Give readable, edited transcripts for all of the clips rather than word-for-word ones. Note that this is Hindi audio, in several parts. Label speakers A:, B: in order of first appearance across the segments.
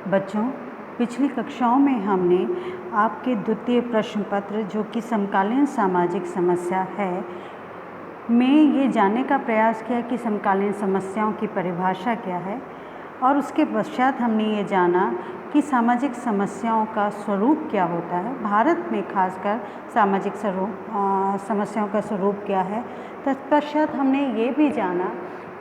A: बच्चों, पिछली कक्षाओं में हमने आपके द्वितीय प्रश्न पत्र जो कि समकालीन सामाजिक समस्या है में ये जानने का प्रयास किया कि समकालीन समस्याओं की परिभाषा क्या है, और उसके पश्चात हमने ये जाना कि सामाजिक समस्याओं का स्वरूप क्या होता है। भारत में खासकर सामाजिक समस्याओं का स्वरूप क्या है। तत्पश्चात हमने ये भी जाना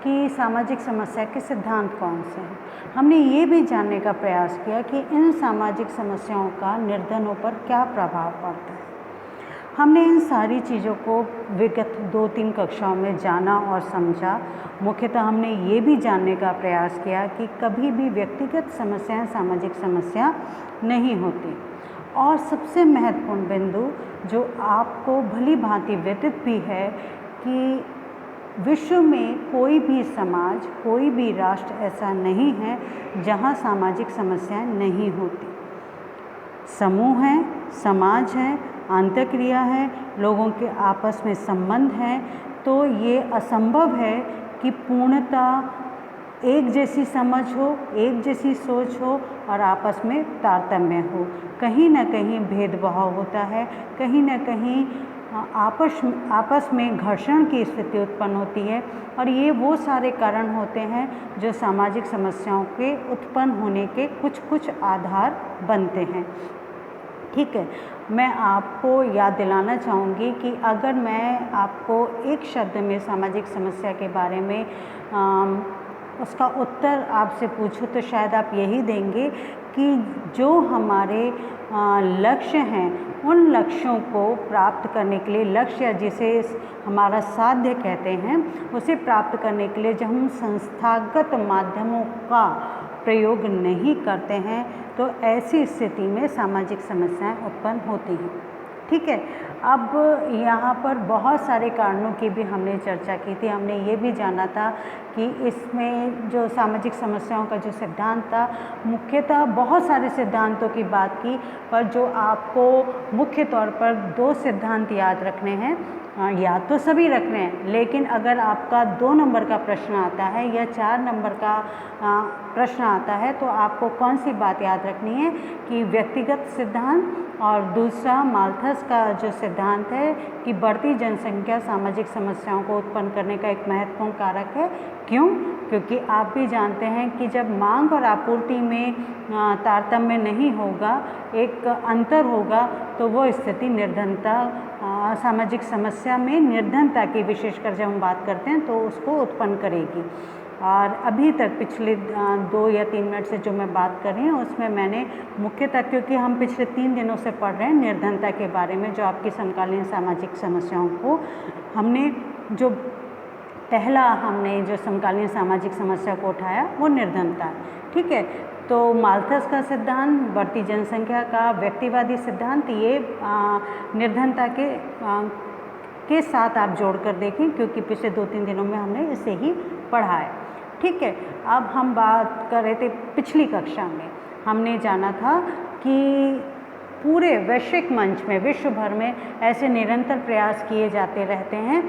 A: कि सामाजिक समस्या के सिद्धांत कौन से हैं। हमने ये भी जानने का प्रयास किया कि इन सामाजिक समस्याओं का निर्धनों पर क्या प्रभाव पड़ता है। हमने इन सारी चीज़ों को विगत 2-3 कक्षाओं में जाना और समझा। मुख्यतः हमने ये भी जानने का प्रयास किया कि कभी भी व्यक्तिगत समस्याएं सामाजिक समस्या नहीं होती। और सबसे महत्वपूर्ण बिंदु जो आपको भली भांति व्यतीत भी है कि विश्व में कोई भी समाज, कोई भी राष्ट्र ऐसा नहीं है जहां सामाजिक समस्याएं नहीं होती। समूह है, समाज है, अंतःक्रिया है, लोगों के आपस में संबंध है, तो ये असंभव है कि पूर्णतः एक जैसी समझ हो, एक जैसी सोच हो और आपस में तारतम्य हो। कहीं ना कहीं भेदभाव होता है, कहीं ना कहीं आपस में घर्षण की स्थिति उत्पन्न होती है, और ये वो सारे कारण होते हैं जो सामाजिक समस्याओं के उत्पन्न होने के कुछ आधार बनते हैं। ठीक है, मैं आपको याद दिलाना चाहूँगी कि अगर मैं आपको एक शब्द में सामाजिक समस्या के बारे में उसका उत्तर आपसे पूछूं तो शायद आप यही देंगे कि जो हमारे लक्ष्य हैं, उन लक्ष्यों को प्राप्त करने के लिए, लक्ष्य जिसे हमारा साध्य कहते हैं, उसे प्राप्त करने के लिए जब हम संस्थागत माध्यमों का प्रयोग नहीं करते हैं तो ऐसी स्थिति में सामाजिक समस्याएं उत्पन्न होती हैं। ठीक है, अब यहाँ पर बहुत सारे कारणों की भी हमने चर्चा की थी। हमने ये भी जाना था कि इसमें जो सामाजिक समस्याओं का जो सिद्धांत था, मुख्यतः बहुत सारे सिद्धांतों की बात की, पर जो आपको मुख्य तौर पर 2 सिद्धांत याद रखने हैं। याद तो सभी रखने हैं, लेकिन अगर आपका 2 नंबर का प्रश्न आता है या 4 नंबर का प्रश्न आता है तो आपको कौन सी बात याद रखनी है कि व्यक्तिगत सिद्धांत, और दूसरा माल्थस का जो सिद्धांत है कि बढ़ती जनसंख्या सामाजिक समस्याओं को उत्पन्न करने का एक महत्वपूर्ण कारक है। क्यों? क्योंकि आप भी जानते हैं कि जब मांग और आपूर्ति में तारतम्य नहीं होगा, एक अंतर होगा, तो वो स्थिति निर्धनता, सामाजिक समस्या में निर्धनता की विशेषकर जब हम बात करते हैं तो उसको उत्पन्न करेगी। और अभी तक पिछले 2 या 3 मिनट से जो मैं बात कर रही हूँ उसमें मैंने मुख्यतः, क्योंकि हम पिछले 3 दिनों से पढ़ रहे हैं निर्धनता के बारे में, जो आपकी समकालीन सामाजिक समस्याओं को हमने जो समकालीन सामाजिक समस्या को उठाया वो निर्धनता है। ठीक है, तो माल्थस का सिद्धांत, बढ़ती जनसंख्या का व्यक्तिवादी सिद्धांत, ये निर्धनता के साथ आप जोड़ कर देखें, क्योंकि पिछले 2-3 दिनों में हमने इसे ही पढ़ा है। ठीक है, अब हम बात कर रहे थे, पिछली कक्षा में हमने जाना था कि पूरे वैश्विक मंच में, विश्व भर में ऐसे निरंतर प्रयास किए जाते रहते हैं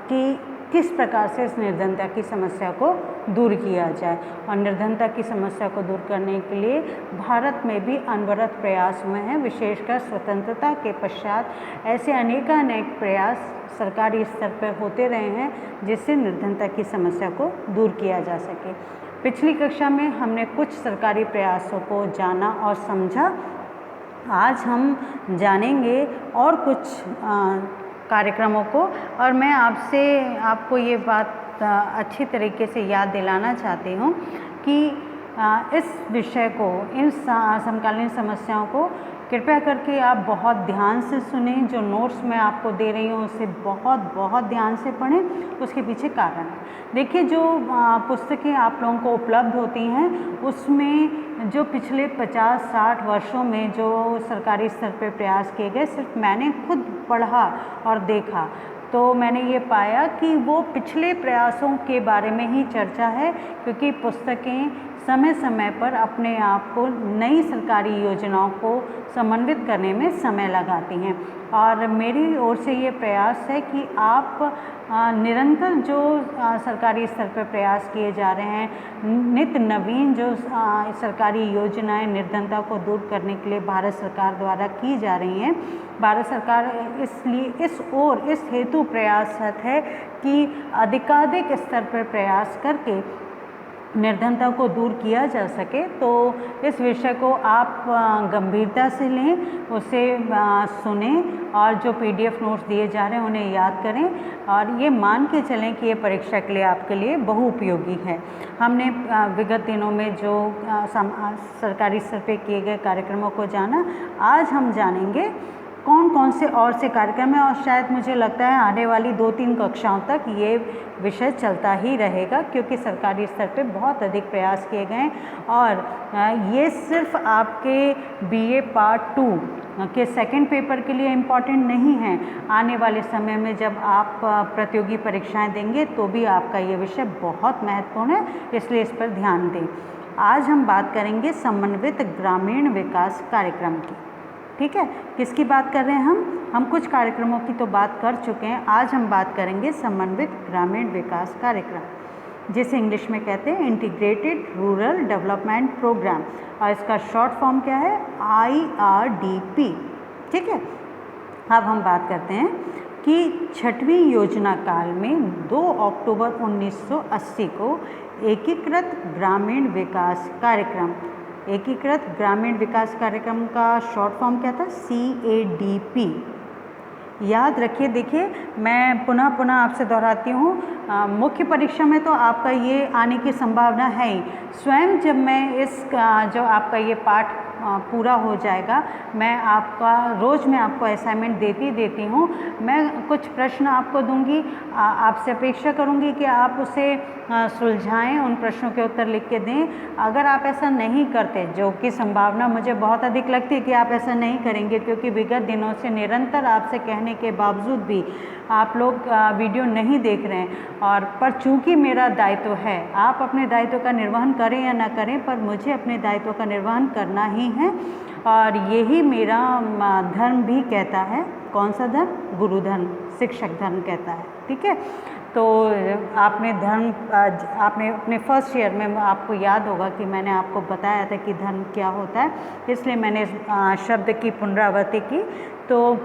A: कि किस प्रकार से इस निर्धनता की समस्या को दूर किया जाए। और निर्धनता की समस्या को दूर करने के लिए भारत में भी अनवरत प्रयास हुए हैं। विशेषकर स्वतंत्रता के पश्चात ऐसे अनेक प्रयास सरकारी स्तर पर होते रहे हैं जिससे निर्धनता की समस्या को दूर किया जा सके। पिछली कक्षा में हमने कुछ सरकारी प्रयासों को जाना और समझा। आज हम जानेंगे और कुछ कार्यक्रमों को, और मैं आपको ये बात अच्छी तरीके से याद दिलाना चाहती हूँ कि इस विषय को, इन समकालीन समस्याओं को कृपया करके आप बहुत ध्यान से सुने। जो नोट्स मैं आपको दे रही हूँ उसे बहुत ध्यान से पढ़ें, उसके पीछे कारण है। देखिए, जो पुस्तकें आप लोगों को उपलब्ध होती हैं उसमें जो पिछले 50-60 वर्षों में जो सरकारी स्तर पर प्रयास किए गए, सिर्फ मैंने खुद पढ़ा और देखा तो मैंने ये पाया कि वो पिछले प्रयासों के बारे में ही चर्चा है, क्योंकि पुस्तकें समय समय पर अपने आप को नई सरकारी योजनाओं को समन्वित करने में समय लगाती हैं। और मेरी ओर से ये प्रयास है कि आप निरंतर जो सरकारी स्तर पर प्रयास किए जा रहे हैं, नित्य नवीन जो सरकारी योजनाएं निर्धनता को दूर करने के लिए भारत सरकार द्वारा की जा रही हैं, भारत सरकार इसलिए इस हेतु प्रयासरत है कि अधिकाधिक स्तर पर प्रयास करके निर्धनता को दूर किया जा सके। तो इस विषय को आप गंभीरता से लें, उसे सुनें और जो PDF नोट्स दिए जा रहे हैं उन्हें याद करें और ये मान के चलें कि ये परीक्षा के लिए आपके लिए बहुउपयोगी है। हमने विगत दिनों में जो सरकारी स्तर पे किए गए कार्यक्रमों को जाना, आज हम जानेंगे कौन कौन से और से कार्यक्रम हैं और शायद मुझे लगता है आने वाली 2-3 कक्षाओं तक ये विषय चलता ही रहेगा, क्योंकि सरकारी स्तर पे बहुत अधिक प्रयास किए गए हैं। और ये सिर्फ आपके BA पार्ट 2 के सेकंड पेपर के लिए इम्पॉर्टेंट नहीं है, आने वाले समय में जब आप प्रतियोगी परीक्षाएं देंगे तो भी आपका ये विषय बहुत महत्वपूर्ण है, इसलिए इस पर ध्यान दें। आज हम बात करेंगे समन्वित ग्रामीण विकास कार्यक्रम की। ठीक है, किसकी बात कर रहे हैं हम कुछ कार्यक्रमों की तो बात कर चुके हैं। आज हम बात करेंगे समन्वित ग्रामीण विकास कार्यक्रम, जिसे इंग्लिश में कहते हैं इंटीग्रेटेड रूरल डेवलपमेंट प्रोग्राम, और इसका शॉर्ट फॉर्म क्या है, IRDP। ठीक है, अब हम बात करते हैं कि 6वीं योजना काल में 2 अक्टूबर 1980 को एकीकृत ग्रामीण विकास कार्यक्रम, एकीकृत ग्रामीण विकास कार्यक्रम का शॉर्ट फॉर्म क्या था, CADP। याद रखिए, देखिए मैं पुनः आपसे दोहराती हूँ, मुख्य परीक्षा में तो आपका ये आने की संभावना है ही। स्वयं जब मैं इस जो आपका ये पाठ पूरा हो जाएगा, मैं आपको असाइनमेंट देती हूँ। मैं कुछ प्रश्न आपको दूंगी, आपसे अपेक्षा करूँगी कि आप उसे सुलझाएं, उन प्रश्नों के उत्तर लिख के दें। अगर आप ऐसा नहीं करते, जो कि संभावना मुझे बहुत अधिक लगती है कि आप ऐसा नहीं करेंगे, क्योंकि विगत दिनों से निरंतर आपसे कहने के बावजूद भी आप लोग वीडियो नहीं देख रहे हैं, पर चूँकि मेरा दायित्व है, आप अपने दायित्व का निर्वहन करें या ना करें, पर मुझे अपने दायित्व का निर्वहन करना ही है। और यही मेरा धर्म भी कहता है। कौन सा धर्म? गुरु धर्म, शिक्षक धर्म कहता है। ठीक है, तो आपने अपने फर्स्ट ईयर में आपको याद होगा कि मैंने आपको बताया था कि धर्म क्या होता है, इसलिए मैंने शब्द की पुनरावृत्ति की। तो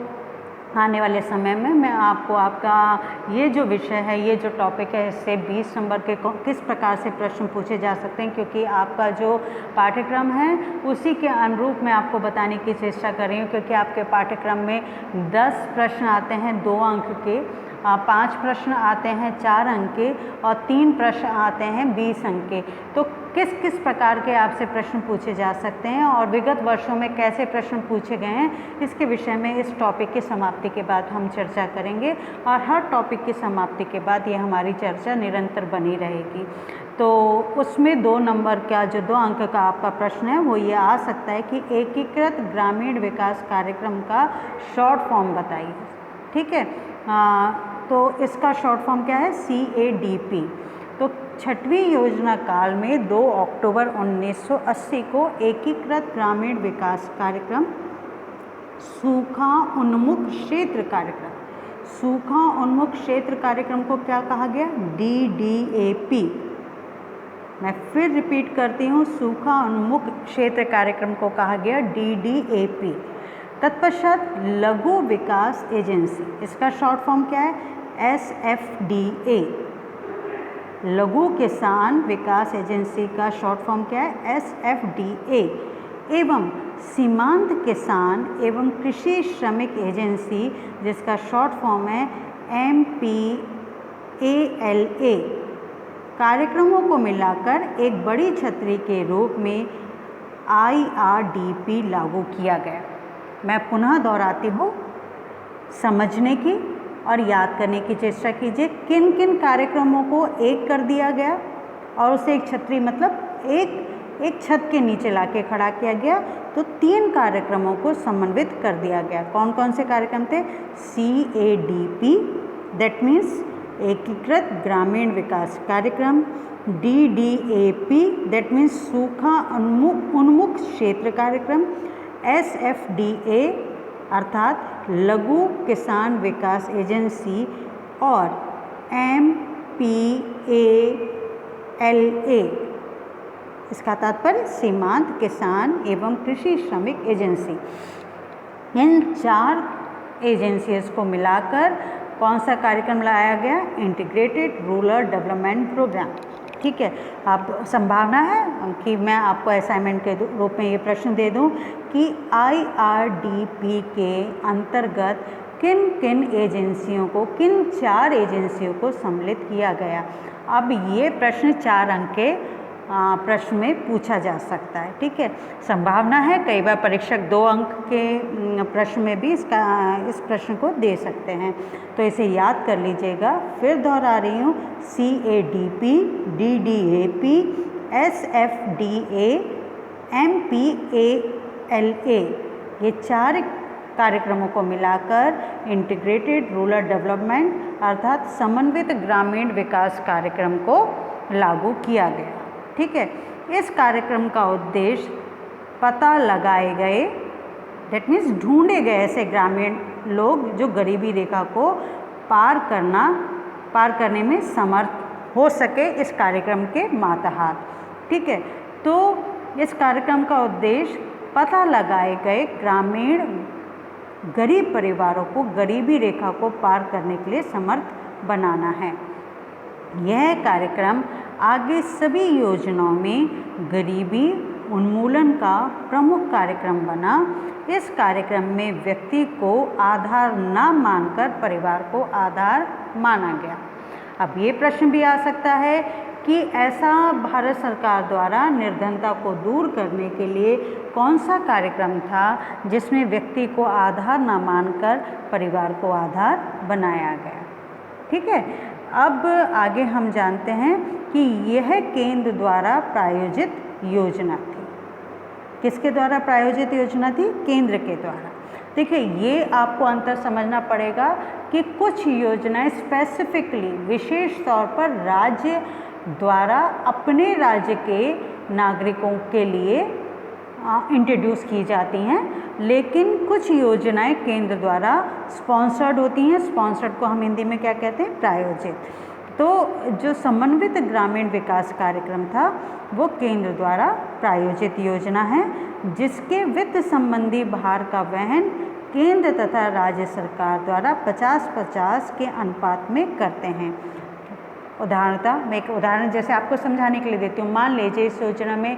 A: आने वाले समय में मैं आपको आपका ये जो विषय है, ये जो टॉपिक है, इससे 20 नंबर के किस प्रकार से प्रश्न पूछे जा सकते हैं, क्योंकि आपका जो पाठ्यक्रम है उसी के अनुरूप मैं आपको बताने की चेष्टा कर रही हूँ। क्योंकि आपके पाठ्यक्रम में 10 प्रश्न आते हैं 2 अंक के, 5 प्रश्न आते हैं 4 अंक के और 3 प्रश्न आते हैं 20 अंक के। तो किस किस प्रकार के आपसे प्रश्न पूछे जा सकते हैं और विगत वर्षों में कैसे प्रश्न पूछे गए हैं, इसके विषय में इस टॉपिक की समाप्ति के बाद हम चर्चा करेंगे। और हर टॉपिक की समाप्ति के बाद ये हमारी चर्चा निरंतर बनी रहेगी। तो उसमें 2 नंबर का जो 2 अंक का आपका प्रश्न है वो ये आ सकता है कि एकीकृत ग्रामीण विकास कार्यक्रम का शॉर्ट फॉर्म बताइए। ठीक है, तो इसका शॉर्ट फॉर्म क्या है, CADP। तो 6वीं योजना काल में 2 अक्टूबर 1980 को एकीकृत ग्रामीण विकास कार्यक्रम, सूखा उन्मुख क्षेत्र कार्यक्रम, सूखा उन्मुख क्षेत्र कार्यक्रम को क्या कहा गया, DDAP। मैं फिर रिपीट करती हूँ, सूखा उन्मुख क्षेत्र कार्यक्रम को कहा गया DDAP। तत्पश्चात लघु विकास एजेंसी, इसका शॉर्ट फॉर्म क्या है, SFDA। लघु किसान विकास एजेंसी का शॉर्ट फॉर्म क्या है, SFDA। एवं सीमांत किसान एवं कृषि श्रमिक एजेंसी, जिसका शॉर्ट फॉर्म है MPALA। कार्यक्रमों को मिलाकर एक बड़ी छतरी के रूप में IRDP लागू किया गया। मैं पुनः दोहराती हूँ, समझने की और याद करने की चेष्टा कीजिए। किन किन कार्यक्रमों को एक कर दिया गया और उसे एक छतरी मतलब एक छत के नीचे लाके खड़ा किया गया। तो 3 कार्यक्रमों को समन्वित कर दिया गया। कौन कौन से कार्यक्रम थे, CADP, दैट मीन्स एकीकृत ग्रामीण विकास कार्यक्रम, DDAP दैट मीन्स सूखा उन्मुख क्षेत्र कार्यक्रम, SFDA अर्थात लघु किसान विकास एजेंसी और MPALA इसका तात्पर्य सीमांत किसान एवं कृषि श्रमिक एजेंसी। इन 4 एजेंसीज को मिलाकर कौन सा कार्यक्रम लाया गया? Integrated rural development programme. ठीक है, आप संभावना है कि मैं आपको असाइनमेंट के रूप में ये प्रश्न दे दूं कि IRDP के अंतर्गत किन किन एजेंसियों को, किन 4 एजेंसियों को सम्मिलित किया गया। अब ये प्रश्न 4 अंक के प्रश्न में पूछा जा सकता है। ठीक है, संभावना है कई बार परीक्षक 2 अंक के प्रश्न में भी इस प्रश्न को दे सकते हैं, तो इसे याद कर लीजिएगा। फिर दोहरा रही हूँ, CADP, DDAP, SFDA, MPALA ये 4 कार्यक्रमों को मिलाकर इंटीग्रेटेड रूरल डेवलपमेंट अर्थात समन्वित ग्रामीण विकास कार्यक्रम को लागू किया गया। ठीक है, इस कार्यक्रम का उद्देश्य पता लगाए गए दैट मीन्स ढूंढे गए ऐसे ग्रामीण लोग जो गरीबी रेखा को पार करने में समर्थ हो सके इस कार्यक्रम के मातहत। ठीक है, तो इस कार्यक्रम का उद्देश्य पता लगाए गए ग्रामीण गरीब परिवारों को गरीबी रेखा को पार करने के लिए समर्थ बनाना है। यह कार्यक्रम आगे सभी योजनाओं में गरीबी उन्मूलन का प्रमुख कार्यक्रम बना। इस कार्यक्रम में व्यक्ति को आधार न मानकर परिवार को आधार माना गया। अब ये प्रश्न भी आ सकता है कि ऐसा भारत सरकार द्वारा निर्धनता को दूर करने के लिए कौन सा कार्यक्रम था जिसमें व्यक्ति को आधार न मानकर परिवार को आधार बनाया गया। ठीक है, अब आगे हम जानते हैं कि यह केंद्र द्वारा प्रायोजित योजना थी। किसके द्वारा प्रायोजित योजना थी? केंद्र के द्वारा। देखिए, ये आपको अंतर समझना पड़ेगा कि कुछ योजनाएं स्पेसिफिकली विशेष तौर पर राज्य द्वारा अपने राज्य के नागरिकों के लिए इंट्रोड्यूस की जाती हैं, लेकिन कुछ योजनाएं केंद्र द्वारा स्पॉन्सर्ड होती हैं। स्पॉन्सर्ड को हम हिंदी में क्या कहते हैं? प्रायोजित। तो जो समन्वित ग्रामीण विकास कार्यक्रम था वो केंद्र द्वारा प्रायोजित योजना है, जिसके वित्त संबंधी भार का वहन केंद्र तथा राज्य सरकार द्वारा 50-50 के अनुपात में करते हैं। मैं एक उदाहरण जैसे आपको समझाने के लिए देती हूँ। मान लीजिए इस योजना में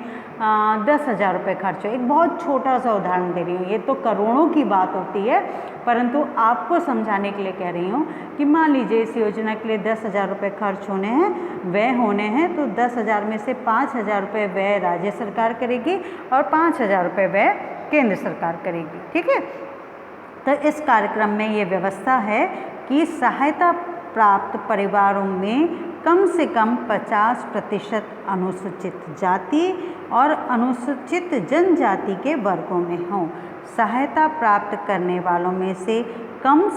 A: 10,000 रुपये खर्च हो। एक बहुत छोटा सा उदाहरण दे रही हूँ, ये तो करोड़ों की बात होती है, परंतु आपको समझाने के लिए कह रही हूँ कि मान लीजिए इस योजना के लिए 10,000 रुपये खर्च होने हैं, व्यय होने हैं, तो 10,000 में से 5,000 रुपये व्यय राज्य सरकार करेगी और 5,000 रुपये व्यय केंद्र सरकार करेगी। ठीक है, तो इस कार्यक्रम में ये व्यवस्था है कि सहायता प्राप्त परिवारों में कम से कम 50% अनुसूचित जाति और अनुसूचित जनजाति के वर्गों में हों। सहायता प्राप्त करने वालों में से कम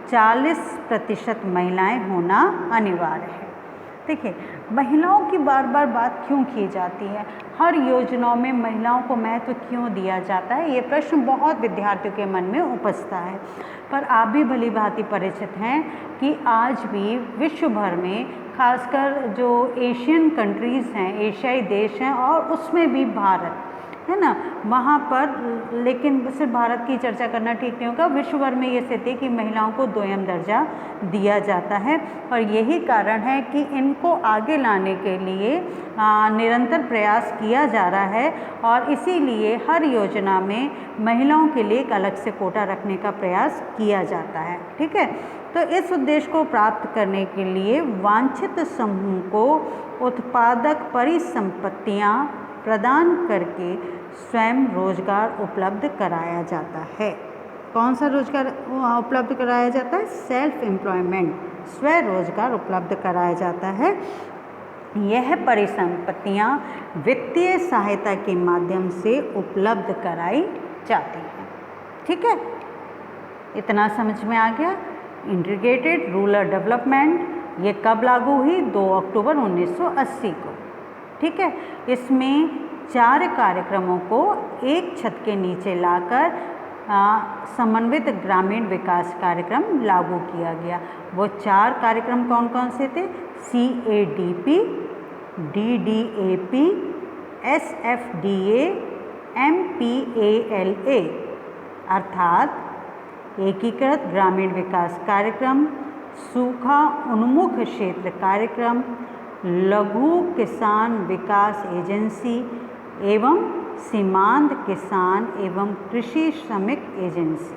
A: 40% महिलाएं होना अनिवार्य है। देखिए, महिलाओं की बार बार बात क्यों की जाती है? हर योजनाओं में महिलाओं को महत्व क्यों दिया जाता है? ये प्रश्न बहुत विद्यार्थियों के मन में उपजता है, पर आप भी भली भांति परिचित हैं कि आज भी विश्व भर में, खासकर जो एशियन कंट्रीज़ हैं, एशियाई देश हैं, और उसमें भी भारत है ना, वहाँ पर, लेकिन सिर्फ भारत की चर्चा करना ठीक नहीं होगा, विश्व भर में ये स्थिति कि महिलाओं को 2ym दर्जा दिया जाता है। और यही कारण है कि इनको आगे लाने के लिए निरंतर प्रयास किया जा रहा है, और इसीलिए हर योजना में महिलाओं के लिए एक अलग से कोटा रखने का प्रयास किया जाता है। ठीक है, तो इस उद्देश्य को प्राप्त करने के लिए वांछित समूह को उत्पादक परिसंपत्तियाँ प्रदान करके स्वयं रोजगार उपलब्ध कराया जाता है। कौन सा रोजगार उपलब्ध कराया जाता है? सेल्फ एम्प्लॉयमेंट, स्व रोजगार उपलब्ध कराया जाता है। यह परिसंपत्तियां वित्तीय सहायता के माध्यम से उपलब्ध कराई जाती हैं। ठीक है, इतना समझ में आ गया। इंटीग्रेटेड रूरल डेवलपमेंट ये कब लागू हुई? 2 अक्टूबर 1980 को। ठीक है, इसमें 4 कार्यक्रमों को एक छत के नीचे लाकर समन्वित ग्रामीण विकास कार्यक्रम लागू किया गया। वो 4 कार्यक्रम कौन कौन से थे? CADP, DDAP, SFDA, MPALA अर्थात एकीकृत ग्रामीण विकास कार्यक्रम, सूखा उन्मुख क्षेत्र कार्यक्रम, लघु किसान विकास एजेंसी एवं सीमांत किसान एवं कृषि श्रमिक एजेंसी।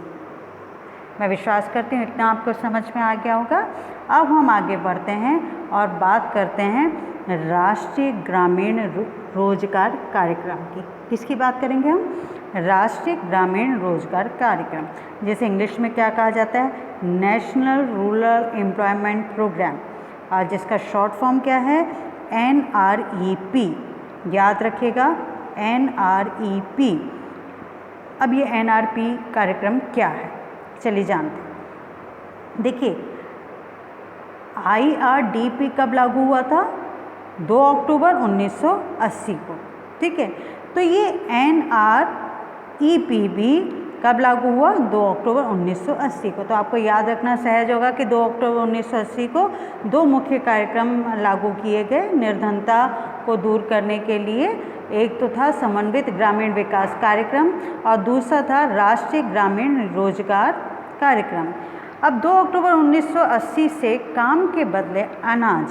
A: मैं विश्वास करती हूँ इतना आपको समझ में आ गया होगा। अब हम आगे बढ़ते हैं और बात करते हैं राष्ट्रीय ग्रामीण रोजगार कार्यक्रम की। किसकी बात करेंगे हम? राष्ट्रीय ग्रामीण रोजगार कार्यक्रम, जिसे इंग्लिश में क्या कहा जाता है? नेशनल रूरल एम्प्लॉयमेंट प्रोग्राम, और जिसका शॉर्ट फॉर्म क्या है? NREP। याद रखिएगा, NREP। अब ये NREP कार्यक्रम क्या है, चलिए जानते हैं। देखिए, IRDP कब लागू हुआ था? 2 अक्टूबर 1980 को। ठीक है, तो ये NREP भी कब लागू हुआ? 2 अक्टूबर 1980 को। तो आपको याद रखना सहज होगा कि 2 अक्टूबर 1980 को 2 मुख्य कार्यक्रम लागू किए गए निर्धनता को दूर करने के लिए। एक तो था समन्वित ग्रामीण विकास कार्यक्रम और दूसरा था राष्ट्रीय ग्रामीण रोजगार कार्यक्रम। अब 2 अक्टूबर 1980 से काम के बदले अनाज,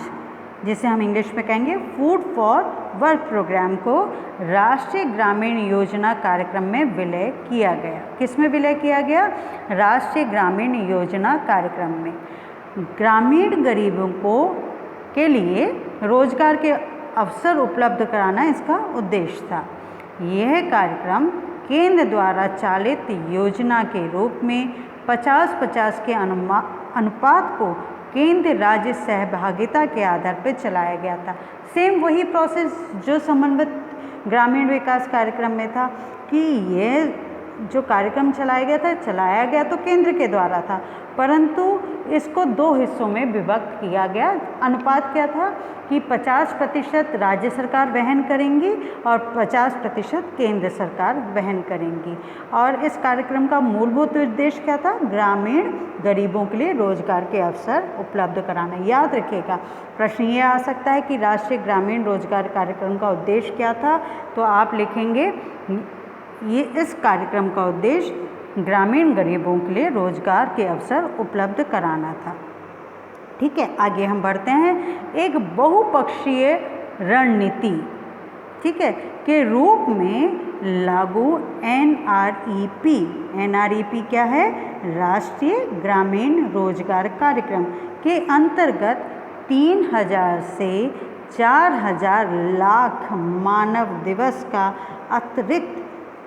A: जिसे हम इंग्लिश में कहेंगे फूड फॉर वर्क प्रोग्राम, को राष्ट्रीय ग्रामीण योजना कार्यक्रम में विलय किया गया। किस में विलय किया गया? राष्ट्रीय ग्रामीण योजना कार्यक्रम में। ग्रामीण गरीबों को के लिए रोजगार के अवसर उपलब्ध कराना इसका उद्देश्य था। यह कार्यक्रम केंद्र द्वारा चालित योजना के रूप में 50-50 के अनुपात को केंद्र राज्य सहभागिता के आधार पर चलाया गया था। सेम वही प्रोसेस जो समन्वित ग्रामीण विकास कार्यक्रम में था कि ये जो कार्यक्रम चलाया गया तो केंद्र के द्वारा था, परंतु इसको 2 हिस्सों में विभक्त किया गया। अनुपात क्या था कि 50% राज्य सरकार वहन करेंगी और 50% केंद्र सरकार वहन करेंगी। और इस कार्यक्रम का मूलभूत उद्देश्य क्या था? ग्रामीण गरीबों के लिए रोजगार के अवसर उपलब्ध कराना। याद रखिएगा, प्रश्न ये आ सकता है कि राष्ट्रीय ग्रामीण रोजगार कार्यक्रम का उद्देश्य क्या था, तो आप लिखेंगे ये इस कार्यक्रम का उद्देश्य ग्रामीण गरीबों के लिए रोजगार के अवसर उपलब्ध कराना था। ठीक है, आगे हम बढ़ते हैं। एक बहुपक्षीय रणनीति, ठीक है, के रूप में लागू NREP। NREP क्या है? राष्ट्रीय ग्रामीण रोजगार कार्यक्रम के अंतर्गत 3000 से 4000 लाख मानव दिवस का अतिरिक्त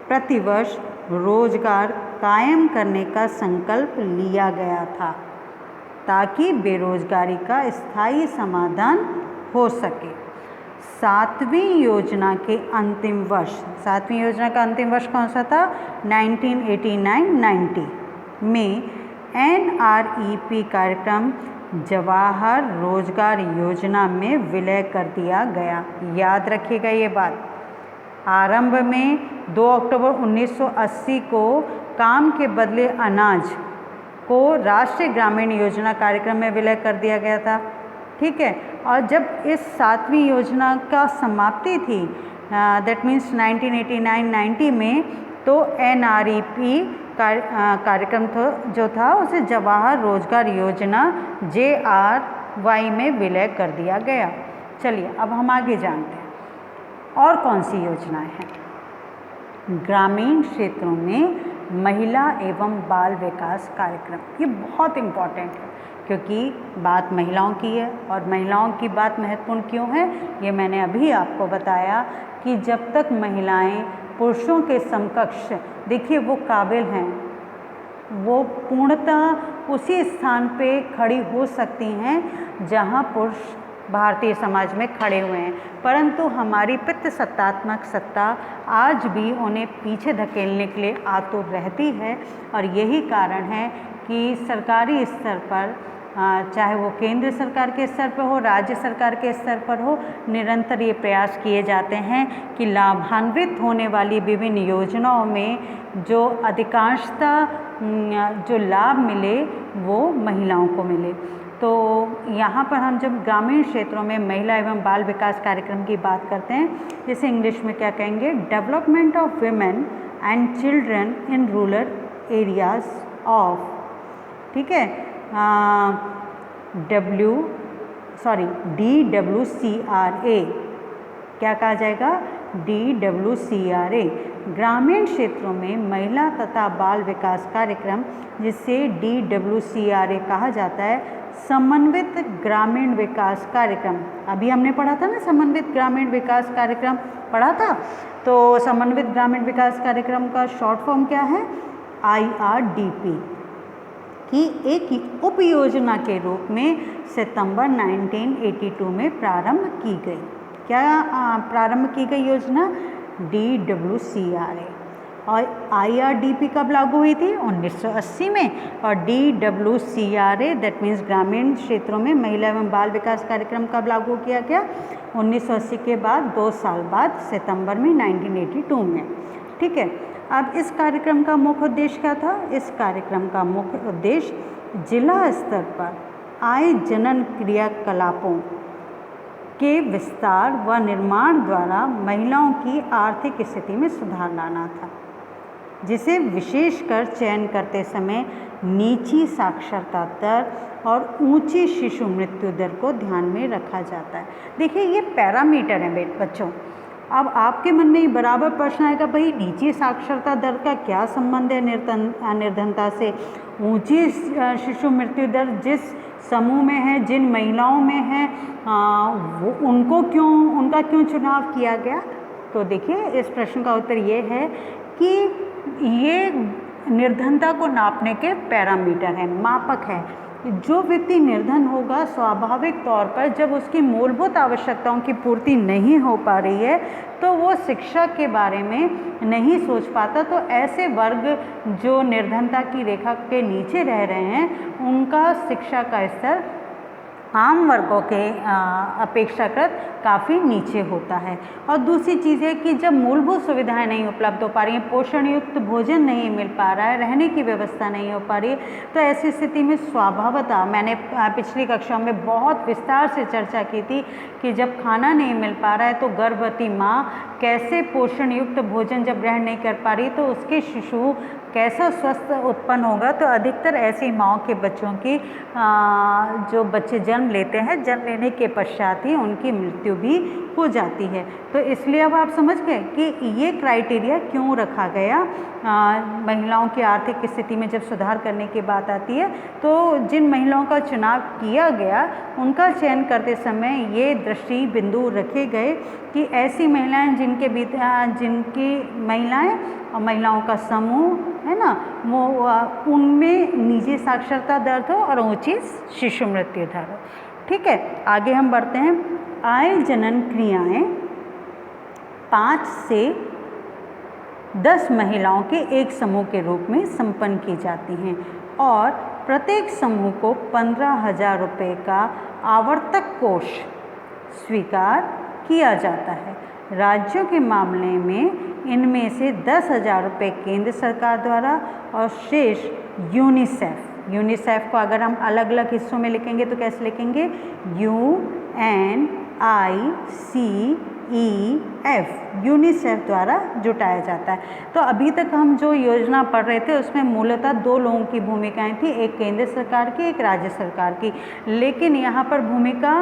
A: प्रतिवर्ष रोजगार कायम करने का संकल्प लिया गया था, ताकि बेरोजगारी का स्थायी समाधान हो सके। 7वीं योजना के अंतिम वर्ष, 7वीं योजना का अंतिम वर्ष कौन सा था? 1989-90 में NREP कार्यक्रम जवाहर रोजगार योजना में विलय कर दिया गया। याद रखिएगा ये बात। आरंभ में 2 अक्टूबर 1980 को काम के बदले अनाज को राष्ट्रीय ग्रामीण योजना कार्यक्रम में विलय कर दिया गया था। ठीक है, और जब इस 7वीं योजना का समाप्ति थी, दैट मीन्स 1989-90 में, तो NREP कार्यक्रम जो था उसे जवाहर रोजगार योजना JRY में विलय कर दिया गया। चलिए अब हम आगे जानते हैं और कौन सी योजनाएं हैं। ग्रामीण क्षेत्रों में महिला एवं बाल विकास कार्यक्रम, ये बहुत इम्पॉर्टेंट है क्योंकि बात महिलाओं की है। और महिलाओं की बात महत्वपूर्ण क्यों है, ये मैंने अभी आपको बताया कि जब तक महिलाएं पुरुषों के समकक्ष, देखिए वो काबिल हैं, वो पूर्णतः उसी स्थान पे खड़ी हो सकती हैं जहां पुरुष भारतीय समाज में खड़े हुए हैं, परंतु हमारी पितृसत्तात्मक सत्ता आज भी उन्हें पीछे धकेलने के लिए आतुर रहती है। और यही कारण है कि सरकारी स्तर पर चाहे वो केंद्र सरकार के स्तर पर हो, राज्य सरकार के स्तर पर हो, निरंतर ये प्रयास किए जाते हैं कि लाभान्वित होने वाली विभिन्न योजनाओं में जो अधिकांशतः जो लाभ मिले वो महिलाओं को मिले। तो यहाँ पर हम जब ग्रामीण क्षेत्रों में महिला एवं बाल विकास कार्यक्रम की बात करते हैं, जैसे इंग्लिश में क्या कहेंगे, development of women and children in rural areas of, ठीक है, DWCRA, क्या कहा जाएगा, DWCRA, ग्रामीण क्षेत्रों में महिला तथा बाल विकास कार्यक्रम, जिसे DWCRA कहा जाता है, समन्वित ग्रामीण विकास कार्यक्रम। अभी हमने पढ़ा था ना, समन्वित ग्रामीण विकास कार्यक्रम पढ़ा था। तो समन्वित ग्रामीण विकास कार्यक्रम का शॉर्ट फॉर्म क्या है, IRDP की एक उप योजना के रूप में सितंबर 1982 में प्रारंभ की गई। क्या प्रारंभ की गई योजना, DWCRA। और IRDP कब लागू हुई थी, 1980 में, और DWCRA दैट मीन्स ग्रामीण क्षेत्रों में महिला एवं बाल विकास कार्यक्रम कब लागू किया गया, 1980 के बाद 2 साल बाद सितंबर में 1982 में, ठीक है। अब इस कार्यक्रम का मुख्य उद्देश्य क्या था, इस कार्यक्रम का मुख्य उद्देश्य जिला स्तर पर आय जनन क्रियाकलापों के विस्तार व निर्माण द्वारा महिलाओं की आर्थिक स्थिति में सुधार लाना था, जिसे विशेषकर चयन करते समय नीची साक्षरता दर और ऊंची शिशु मृत्यु दर को ध्यान में रखा जाता है। देखिए ये पैरामीटर हैं बच्चों। अब आपके मन में बराबर प्रश्न आएगा, भाई नीची साक्षरता दर का क्या संबंध है निर्धनता से। ऊंची शिशु मृत्यु दर जिस समूह में है, जिन महिलाओं में है, वो उनका क्यों चुनाव किया गया। तो देखिए इस प्रश्न का उत्तर ये है कि ये निर्धनता को नापने के पैरामीटर हैं, मापक है। जो व्यक्ति निर्धन होगा, स्वाभाविक तौर पर जब उसकी मूलभूत आवश्यकताओं की पूर्ति नहीं हो पा रही है तो वो शिक्षा के बारे में नहीं सोच पाता। तो ऐसे वर्ग जो निर्धनता की रेखा के नीचे रह रहे हैं, उनका शिक्षा का स्तर आम वर्गों के अपेक्षाकृत काफ़ी नीचे होता है। और दूसरी चीज़ है कि जब मूलभूत सुविधाएं नहीं उपलब्ध हो पा रही हैं, पोषण युक्त भोजन नहीं मिल पा रहा है, रहने की व्यवस्था नहीं हो पा रही है, तो ऐसी स्थिति में स्वभावतः, मैंने पिछली कक्षा में बहुत विस्तार से चर्चा की थी कि जब खाना नहीं मिल पा रहा है तो गर्भवती माँ कैसे पोषण युक्त भोजन जब ग्रहण नहीं कर पा रही तो उसके शिशु कैसा स्वस्थ उत्पन्न होगा। तो अधिकतर ऐसी माँओं के बच्चों की जो बच्चे जन्म लेते हैं, जन्म लेने के पश्चात ही उनकी मृत्यु भी हो जाती है। तो इसलिए अब आप समझ गए कि ये क्राइटेरिया क्यों रखा गया। महिलाओं की आर्थिक स्थिति में जब सुधार करने की बात आती है तो जिन महिलाओं का चुनाव किया गया उनका चयन करते समय ये दृष्टि बिंदु रखे गए कि ऐसी महिलाएं जिनकी महिलाएं और महिलाओं का समूह है ना, वो उनमें निजी साक्षरता दर हो और ऊंची शिशु मृत्यु दर हो। ठीक है, आगे हम बढ़ते हैं। आय जनन क्रियाएं 5 से 10 महिलाओं के एक समूह के रूप में संपन्न की जाती हैं और प्रत्येक समूह को 15,000 रुपये का आवर्तक कोष स्वीकार किया जाता है। राज्यों के मामले में इनमें से 10,000 रुपये केंद्र सरकार द्वारा और शेष यूनिसेफ को अगर हम अलग अलग हिस्सों में लिखेंगे तो कैसे लिखेंगे, UNICEF, यूनिसेफ द्वारा जुटाया जाता है। तो अभी तक हम जो योजना पढ़ रहे थे उसमें मूलतः 2 लोगों की भूमिकाएं थी, एक केंद्र सरकार की, एक राज्य सरकार की। लेकिन यहाँ पर भूमिका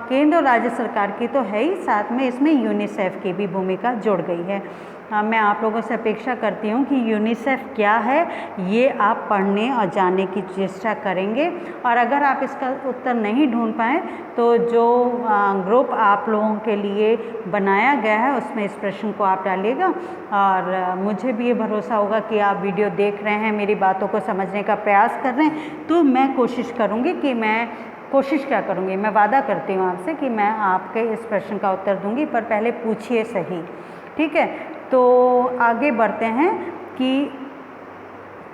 A: केंद्र और राज्य सरकार की तो है ही, साथ में इसमें यूनिसेफ की भी भूमिका जुड़ गई है। मैं आप लोगों से अपेक्षा करती हूँ कि यूनिसेफ क्या है ये आप पढ़ने और जानने की चेष्टा करेंगे। और अगर आप इसका उत्तर नहीं ढूंढ पाएँ तो जो ग्रुप आप लोगों के लिए बनाया गया है उसमें इस प्रश्न को आप डालिएगा। और मुझे भी ये भरोसा होगा कि आप वीडियो देख रहे हैं, मेरी बातों को समझने का प्रयास कर रहे हैं। तो मैं कोशिश करूँगी कि मैं वादा करती हूँ आपसे कि मैं आपके इस प्रश्न का उत्तर दूँगी, पर पहले पूछिए सही। ठीक है, तो आगे बढ़ते हैं कि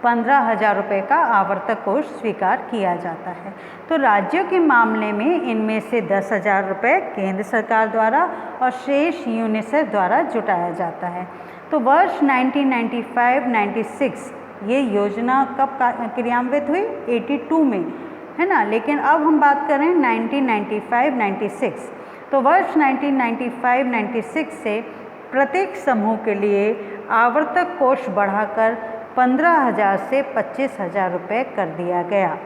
A: 15,000 रुपये का आवर्तक कोष स्वीकार किया जाता है। तो राज्यों के मामले में इनमें से 10,000 रुपये केंद्र सरकार द्वारा और शेष यूनिसेफ द्वारा जुटाया जाता है। तो वर्ष 1995-96 ये योजना कब क्रियान्वित हुई? 82 में, है ना। लेकिन अब हम बात करें 1995-96, तो वर्ष 1995-96 से प्रत्येक समूह के लिए आवर्तक कोष बढ़ाकर 15,000 से 25,000 रुपये कर दिया गया।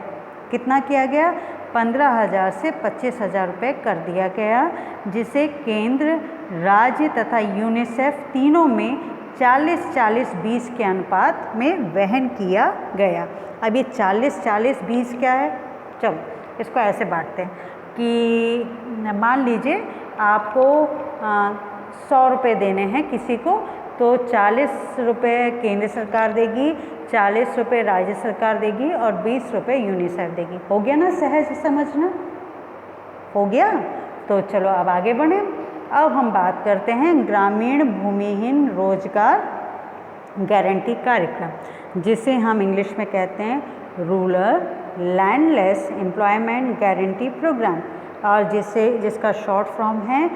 A: कितना किया गया? 15,000 से 25,000 रुपये कर दिया गया, जिसे केंद्र, राज्य तथा यूनिसेफ तीनों में 40-40-20 के अनुपात में वहन किया गया। अब ये 40-40-20 क्या है? चलो इसको ऐसे बांटते हैं कि मान लीजिए आपको 100 रुपये देने हैं किसी को, तो 40 रुपये केंद्र सरकार देगी, 40 रुपये राज्य सरकार देगी और 20 रुपये यूनिसेफ देगी। हो गया ना सहज समझना? हो गया? तो चलो अब आगे बढ़ें। अब हम बात करते हैं ग्रामीण भूमिहीन रोजगार गारंटी कार्यक्रम, जिसे हम इंग्लिश में कहते हैं rural landless employment guarantee programme, और जिसका शॉर्ट फॉर्म है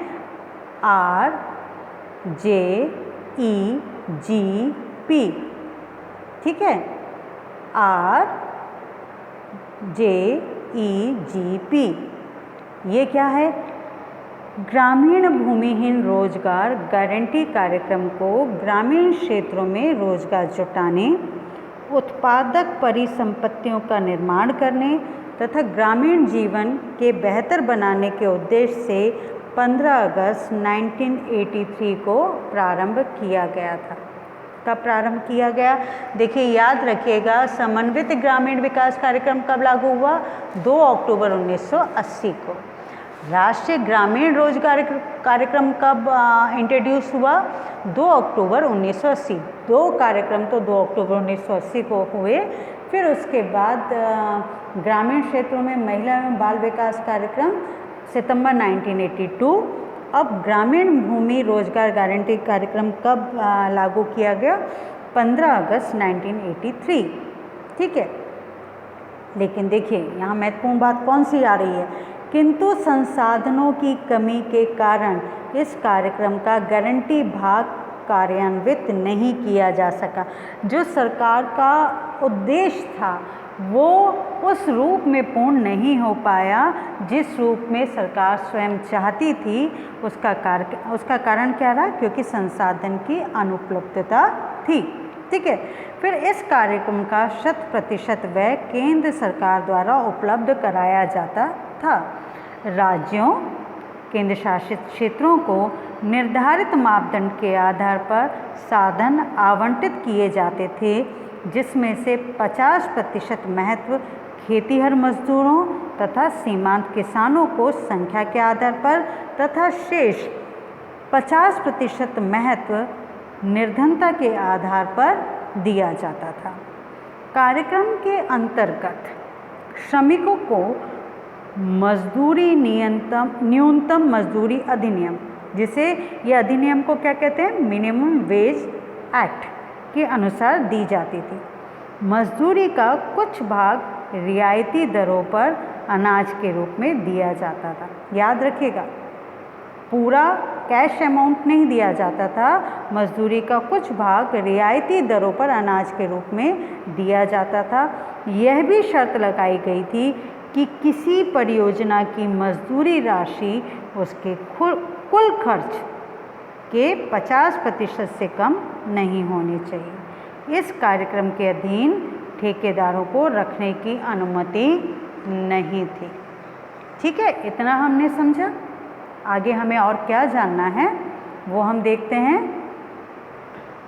A: RJEGP। ठीक है, RJEGP ये क्या है? ग्रामीण भूमिहीन रोजगार गारंटी कार्यक्रम को ग्रामीण क्षेत्रों में रोजगार जुटाने, उत्पादक परिसंपत्तियों का निर्माण करने तथा ग्रामीण जीवन के बेहतर बनाने के उद्देश्य से 15 अगस्त 1983 को प्रारंभ किया गया था। कब प्रारंभ किया गया? देखिए याद रखिएगा, समन्वित ग्रामीण विकास कार्यक्रम कब लागू हुआ? 2 अक्टूबर 1980 को। राष्ट्रीय ग्रामीण रोजगार कार्यक्रम कब इंट्रोड्यूस हुआ? 2 अक्टूबर 1980। 2 कार्यक्रम तो 2 अक्टूबर 1980 को हुए। फिर उसके बाद ग्रामीण क्षेत्रों में महिला एवं बाल विकास कार्यक्रम सितंबर 1982। अब ग्रामीण भूमि रोजगार गारंटी कार्यक्रम कब लागू किया गया? 15 अगस्त 1983। ठीक है, लेकिन देखिए यहाँ महत्वपूर्ण बात कौन सी आ रही है? किंतु संसाधनों की कमी के कारण इस कार्यक्रम का गारंटी भाग कार्यान्वित नहीं किया जा सका। जो सरकार का उद्देश्य था वो उस रूप में पूर्ण नहीं हो पाया जिस रूप में सरकार स्वयं चाहती थी। उसका कारण क्या रहा? क्योंकि संसाधन की अनुपलब्धता थी। ठीक है, फिर इस कार्यक्रम का 100% व्यय केंद्र सरकार द्वारा उपलब्ध कराया जाता था। राज्यों, केंद्र शासित क्षेत्रों को निर्धारित मापदंड के आधार पर साधन आवंटित किए जाते थे, जिसमें से 50% महत्व खेतीहर मजदूरों तथा सीमांत किसानों को संख्या के आधार पर तथा शेष 50% महत्व निर्धनता के आधार पर दिया जाता था। कार्यक्रम के अंतर्गत श्रमिकों को मजदूरी न्यूनतम मजदूरी अधिनियम, जिसे यह अधिनियम को क्या कहते हैं? मिनिमम वेज एक्ट के अनुसार दी जाती थी। मजदूरी का कुछ भाग रियायती दरों पर अनाज के रूप में दिया जाता था। याद रखिएगा, पूरा कैश अमाउंट नहीं दिया जाता था, मजदूरी का कुछ भाग रियायती दरों पर अनाज के रूप में दिया जाता था। यह भी शर्त लगाई गई थी कि किसी परियोजना की मजदूरी राशि उसके कुल खर्च के 50% से कम नहीं होनी चाहिए। इस कार्यक्रम के अधीन ठेकेदारों को रखने की अनुमति नहीं थी। ठीक है, इतना हमने समझा। आगे हमें और क्या जानना है वो हम देखते हैं।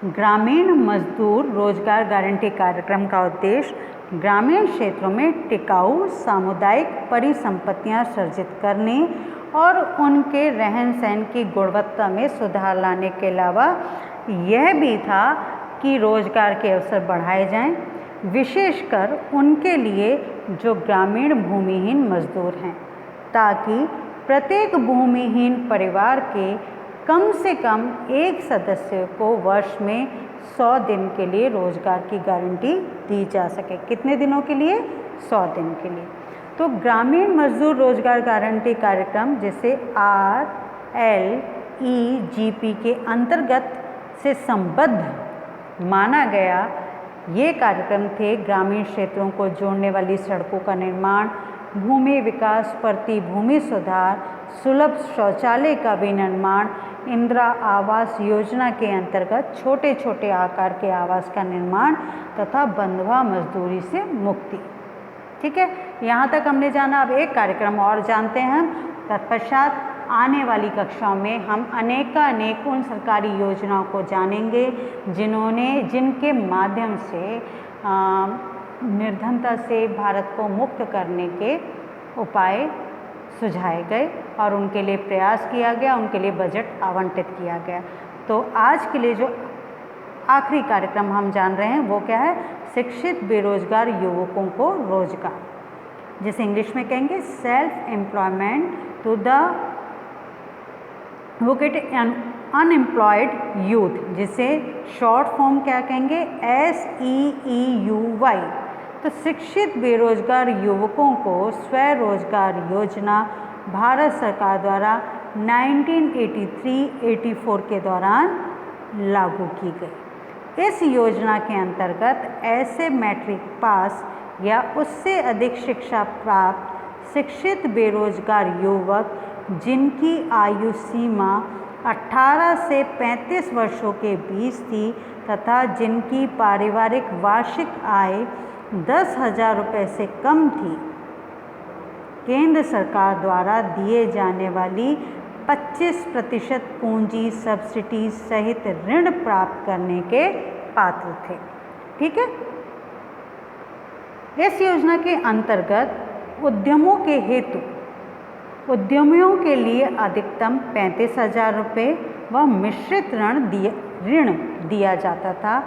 A: ग्रामीण मजदूर रोजगार गारंटी कार्यक्रम का उद्देश्य ग्रामीण क्षेत्रों में टिकाऊ सामुदायिक परिसंपत्तियां सृजित करने और उनके रहन सहन की गुणवत्ता में सुधार लाने के अलावा यह भी था कि रोजगार के अवसर बढ़ाए जाएं, विशेषकर उनके लिए जो ग्रामीण भूमिहीन मजदूर हैं, ताकि प्रत्येक भूमिहीन परिवार के कम से कम एक सदस्य को वर्ष में 100 दिन के लिए रोजगार की गारंटी दी जा सके। कितने दिनों के लिए? 100 दिन के लिए। तो ग्रामीण मजदूर रोजगार गारंटी कार्यक्रम जिसे RLEGP के अंतर्गत से संबद्ध माना गया, ये कार्यक्रम थे ग्रामीण क्षेत्रों को जोड़ने वाली सड़कों का निर्माण, भूमि विकास, पड़ती भूमि सुधार, सुलभ शौचालय का विनिर्माण, इंदिरा आवास योजना के अंतर्गत छोटे छोटे आकार के आवास का निर्माण तथा बंधुआ मजदूरी से मुक्ति। ठीक है, यहाँ तक हमने जाना। अब एक कार्यक्रम और जानते हैं हम। तत्पश्चात आने वाली कक्षाओं में हम अनेक उन सरकारी योजनाओं को जानेंगे जिनके माध्यम से निर्धनता से भारत को मुक्त करने के उपाय सुझाए गए और उनके लिए प्रयास किया गया, उनके लिए बजट आवंटित किया गया। तो आज के लिए जो आखिरी कार्यक्रम हम जान रहे हैं वो क्या है? शिक्षित बेरोजगार युवकों को रोजगार, जिसे इंग्लिश में कहेंगे self employment to the educated unemployed youth, जिसे शॉर्ट फॉर्म क्या कहेंगे? SEEUY। तो शिक्षित बेरोजगार युवकों को स्वरोजगार योजना भारत सरकार द्वारा 1983-84 के दौरान लागू की गई। इस योजना के अंतर्गत ऐसे मैट्रिक पास या उससे अधिक शिक्षा प्राप्त शिक्षित बेरोजगार युवक जिनकी आयु सीमा 18 से 35 वर्षों के बीच थी तथा जिनकी पारिवारिक वार्षिक आय 10,000 रुपये से कम थी, केंद्र सरकार द्वारा दिए जाने वाली 25% पूंजी सब्सिडी सहित ऋण प्राप्त करने के पात्र थे। ठीक है, इस योजना के अंतर्गत उद्यमों के हेतु उद्यमियों के लिए अधिकतम 35,000 रुपये व मिश्रित ऋण दिया जाता था।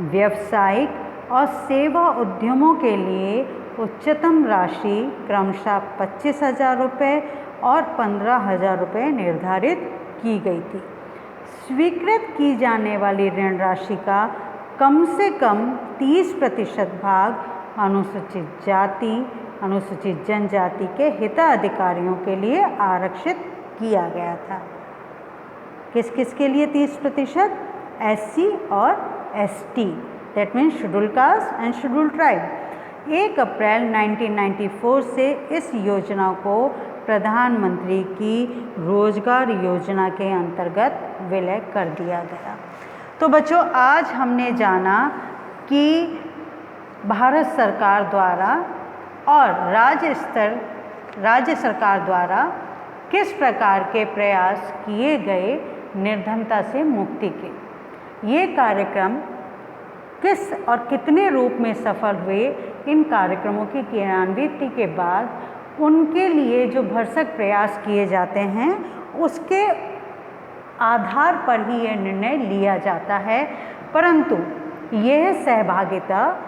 A: व्यावसायिक और सेवा उद्यमों के लिए उच्चतम राशि क्रमशः 25,000 रुपये और 15,000 रुपये निर्धारित की गई थी। स्वीकृत की जाने वाली ऋण राशि का कम से कम 30% भाग अनुसूचित जाति, अनुसूचित जनजाति के हिताधिकारियों के लिए आरक्षित किया गया था। किस किस के लिए 30%? SC और ST, that means schedule caste and schedule tribe. 1 अप्रैल 1994 से इस योजना को प्रधानमंत्री की रोजगार योजना के अंतर्गत विलय कर दिया गया। तो बच्चों, आज हमने जाना कि भारत सरकार द्वारा और राज्य सरकार द्वारा किस प्रकार के प्रयास किए गए निर्धनता से मुक्ति के। ये कार्यक्रम किस और कितने रूप में सफल हुए, इन कार्यक्रमों की क्रियान्विति के बाद उनके लिए जो भरसक प्रयास किए जाते हैं उसके आधार पर ही यह निर्णय लिया जाता है। परंतु यह सहभागिता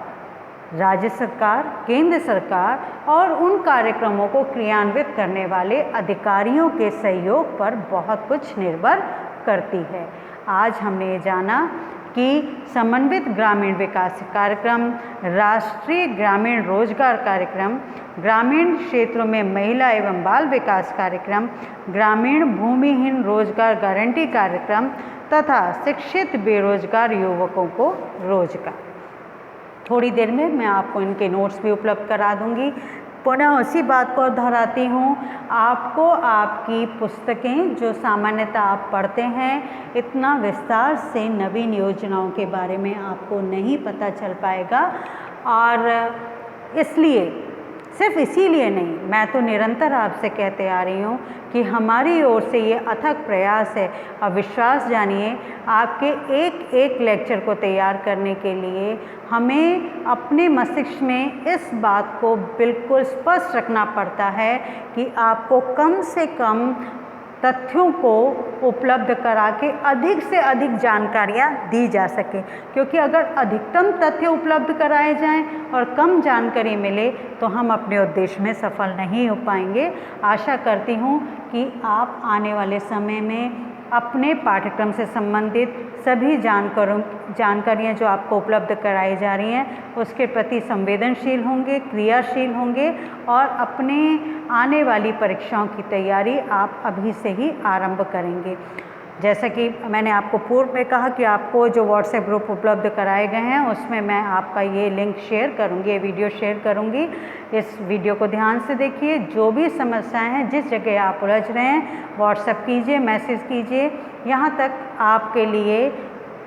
A: राज्य सरकार, केंद्र सरकार और उन कार्यक्रमों को क्रियान्वित करने वाले अधिकारियों के सहयोग पर बहुत कुछ निर्भर करती है। आज हमने जाना कि समन्वित ग्रामीण विकास कार्यक्रम, राष्ट्रीय ग्रामीण रोजगार कार्यक्रम, ग्रामीण क्षेत्रों में महिला एवं बाल विकास कार्यक्रम, ग्रामीण भूमिहीन रोजगार गारंटी कार्यक्रम तथा शिक्षित बेरोजगार युवकों को रोजगार। थोड़ी देर में मैं आपको इनके नोट्स भी उपलब्ध करा दूंगी। पुनः उसी बात को दोहराती हूँ, आपको आपकी पुस्तकें जो सामान्यतः आप पढ़ते हैं, इतना विस्तार से नवीन योजनाओं के बारे में आपको नहीं पता चल पाएगा। और इसलिए, सिर्फ इसीलिए नहीं, मैं तो निरंतर आपसे कहते आ रही हूँ कि हमारी ओर से ये अथक प्रयास है। और विश्वास जानिए, आपके एक एक लेक्चर को तैयार करने के लिए हमें अपने मस्तिष्क में इस बात को बिल्कुल स्पष्ट रखना पड़ता है कि आपको कम से कम तथ्यों को उपलब्ध करा के अधिक से अधिक जानकारियाँ दी जा सके। क्योंकि अगर अधिकतम तथ्य उपलब्ध कराए जाएं और कम जानकारी मिले तो हम अपने उद्देश्य में सफल नहीं हो पाएंगे। आशा करती हूँ कि आप आने वाले समय में अपने पाठ्यक्रम से संबंधित सभी जानकारियाँ जो आपको उपलब्ध कराई जा रही हैं उसके प्रति संवेदनशील होंगे, क्रियाशील होंगे और अपने आने वाली परीक्षाओं की तैयारी आप अभी से ही आरंभ करेंगे। जैसा कि मैंने आपको पूर्व में कहा कि आपको जो व्हाट्सएप ग्रुप उपलब्ध कराए गए हैं उसमें मैं आपका ये लिंक शेयर करूँगी, ये वीडियो शेयर करूँगी। इस वीडियो को ध्यान से देखिए। जो भी समस्याएं हैं, जिस जगह आप उलझ रहे हैं, व्हाट्सएप कीजिए, मैसेज कीजिए। यहाँ तक आपके लिए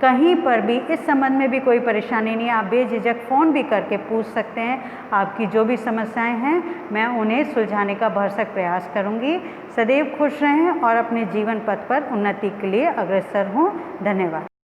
A: कहीं पर भी इस संबंध में भी कोई परेशानी नहीं है, आप बेझिझक फ़ोन भी करके पूछ सकते हैं। आपकी जो भी समस्याएं हैं मैं उन्हें सुलझाने का भरसक प्रयास करूंगी। सदैव खुश रहें और अपने जीवन पथ पर उन्नति के लिए अग्रसर हों। धन्यवाद।